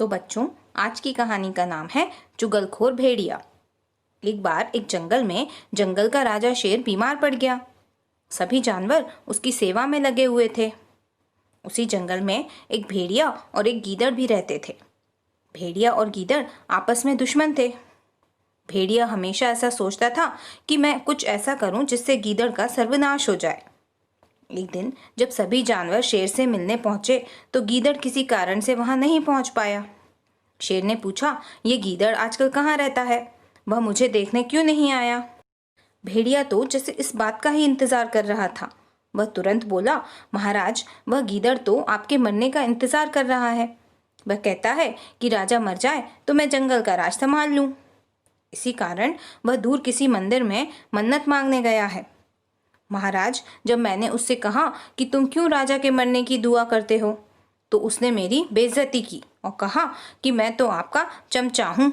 तो बच्चों, आज की कहानी का नाम है चुगलखोर भेड़िया। एक बार एक जंगल में जंगल का राजा शेर बीमार पड़ गया। सभी जानवर उसकी सेवा में लगे हुए थे। उसी जंगल में एक भेड़िया और एक गीदड़ भी रहते थे। भेड़िया और गीदड़ आपस में दुश्मन थे। भेड़िया हमेशा ऐसा सोचता था कि मैं कुछ ऐसा करूं जिससे गीदड़ का सर्वनाश हो जाए। एक दिन जब सभी जानवर शेर से मिलने पहुंचे तो गीदड़ किसी कारण से वहां नहीं पहुंच पाया। शेर ने पूछा, ये गीदड़ आजकल कहाँ रहता है? वह मुझे देखने क्यों नहीं आया? भेड़िया तो जैसे इस बात का ही इंतजार कर रहा था। वह तुरंत बोला, महाराज, वह गीदड़ तो आपके मरने का इंतजार कर रहा है। वह कहता है कि राजा मर जाए तो मैं जंगल का राज संभाल लूं। इसी कारण वह दूर किसी मंदिर में मन्नत मांगने गया है। महाराज, जब मैंने उससे कहा कि तुम क्यों राजा के मरने की दुआ करते हो, तो उसने मेरी बेइज्जती की और कहा कि मैं तो आपका चमचा हूँ।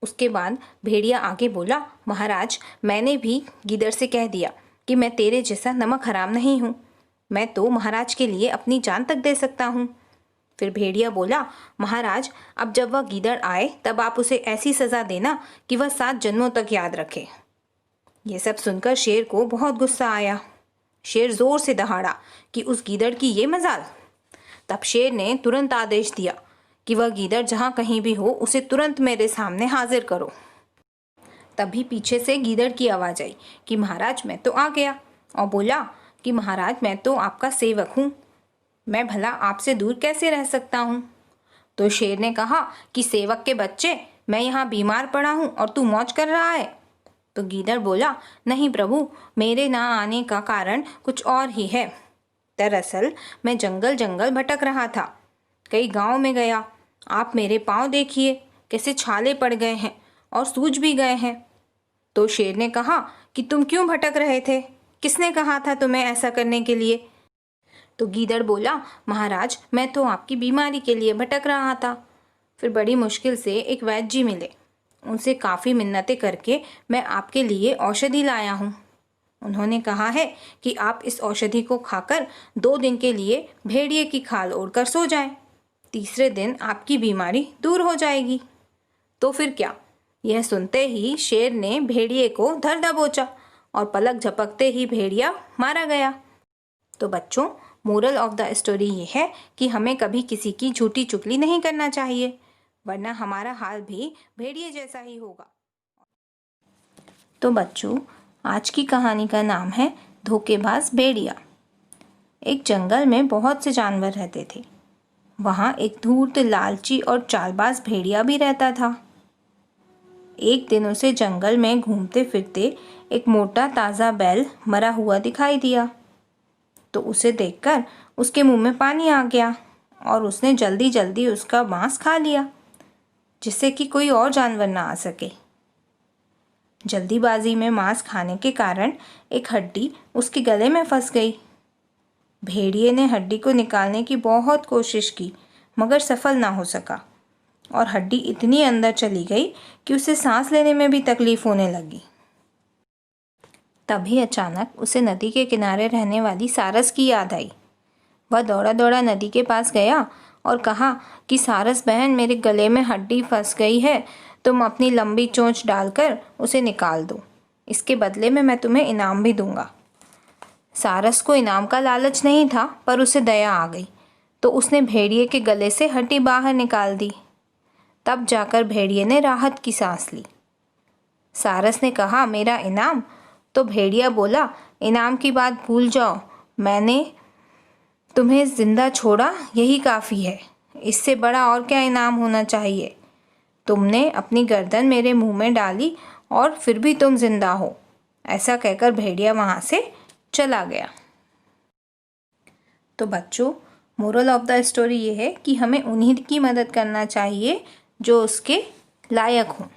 उसके बाद भेड़िया आगे बोला, महाराज, मैंने भी गीदड़ से कह दिया कि मैं तेरे जैसा नमक हराम नहीं हूँ। मैं तो महाराज के लिए अपनी जान तक दे सकता हूँ। फिर भेड़िया बोला, महाराज, अब जब वह गीदड़ आए तब आप उसे ऐसी सज़ा देना कि वह 7 जन्मों तक याद रखे। ये सब सुनकर शेर को बहुत गुस्सा आया। शेर जोर से दहाड़ा कि उस गीदड़ की ये मजाल। तब शेर ने तुरंत आदेश दिया कि वह गीदड़ जहाँ कहीं भी हो उसे तुरंत मेरे सामने हाजिर करो। तभी पीछे से गीदड़ की आवाज़ आई कि महाराज, मैं तो आ गया, और बोला कि महाराज, मैं तो आपका सेवक हूँ, मैं भला आपसे दूर कैसे रह सकता हूँ? तो शेर ने कहा कि सेवक के बच्चे, मैं यहाँ बीमार पड़ा हूँ और तू मौज कर रहा है। तो गीदड़ बोला, नहीं प्रभु, मेरे ना आने का कारण कुछ और ही है। दरअसल मैं जंगल जंगल भटक रहा था, कई गांव में गया। आप मेरे पाँव देखिए, कैसे छाले पड़ गए हैं और सूज भी गए हैं। तो शेर ने कहा कि तुम क्यों भटक रहे थे? किसने कहा था तुम्हें ऐसा करने के लिए? तो गीदड़ बोला, महाराज, मैं तो आपकी बीमारी के लिए भटक रहा था। फिर बड़ी मुश्किल से एक वैद्य जी मिले। उनसे काफ़ी मिन्नतें करके मैं आपके लिए औषधि लाया हूँ। उन्होंने कहा है कि आप इस औषधि को खाकर 2 दिन के लिए भेड़िए की खाल ओढ़कर सो जाएं। तीसरे दिन आपकी बीमारी दूर हो जाएगी। तो फिर क्या? यह सुनते ही शेर ने भेड़िए को धर दबोचा और पलक झपकते ही भेड़िया मारा गया। तो बच्चों, मोरल ऑफ द स्टोरी ये है कि हमें कभी किसी की झूठी चुगली नहीं करना चाहिए, वरना हमारा हाल भी भेड़िए जैसा ही होगा। तो बच्चों, आज की कहानी का नाम है धोखेबाज भेड़िया। एक जंगल में बहुत से जानवर रहते थे। वहाँ एक धूर्त, लालची और चालबाज भेड़िया भी रहता था। एक दिन उसे जंगल में घूमते फिरते एक मोटा ताज़ा बैल मरा हुआ दिखाई दिया। तो उसे देखकर उसके मुंह में पानी आ गया और उसने जल्दी जल्दी उसका मांस खा लिया, जिससे कि कोई और जानवर ना आ सके। जल्दीबाजी में मांस खाने के कारण एक हड्डी उसके गले में फंस गई। भेड़िए ने हड्डी को निकालने की बहुत कोशिश की, मगर सफल ना हो सका और हड्डी इतनी अंदर चली गई कि उसे सांस लेने में भी तकलीफ होने लगी। तभी अचानक उसे नदी के किनारे रहने वाली सारस की याद आई। वह दौड़ा दौड़ा नदी के पास गया और कहा कि सारस बहन, मेरे गले में हड्डी फंस गई है, तुम अपनी लंबी चोंच डालकर उसे निकाल दो। इसके बदले में मैं तुम्हें इनाम भी दूंगा। सारस को इनाम का लालच नहीं था, पर उसे दया आ गई, तो उसने भेड़िए के गले से हड्डी बाहर निकाल दी। तब जाकर भेड़िए ने राहत की सांस ली। सारस ने कहा, मेरा इनाम? तो भेड़िया बोला, इनाम की बात भूल जाओ, मैंने तुम्हें जिंदा छोड़ा, यही काफ़ी है। इससे बड़ा और क्या इनाम होना चाहिए? तुमने अपनी गर्दन मेरे मुंह में डाली और फिर भी तुम जिंदा हो। ऐसा कहकर भेड़िया वहाँ से चला गया। तो बच्चों, मोरल ऑफ द स्टोरी ये है कि हमें उन्हीं की मदद करना चाहिए जो उसके लायक हों।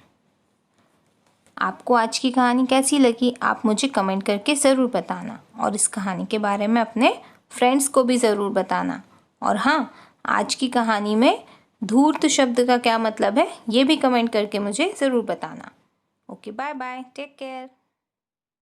आपको आज की कहानी कैसी लगी, आप मुझे कमेंट करके ज़रूर बताना, और इस कहानी के बारे में अपने फ्रेंड्स को भी ज़रूर बताना। और हाँ, आज की कहानी में धूर्त शब्द का क्या मतलब है, ये भी कमेंट करके मुझे ज़रूर बताना। Okay, bye bye, take care.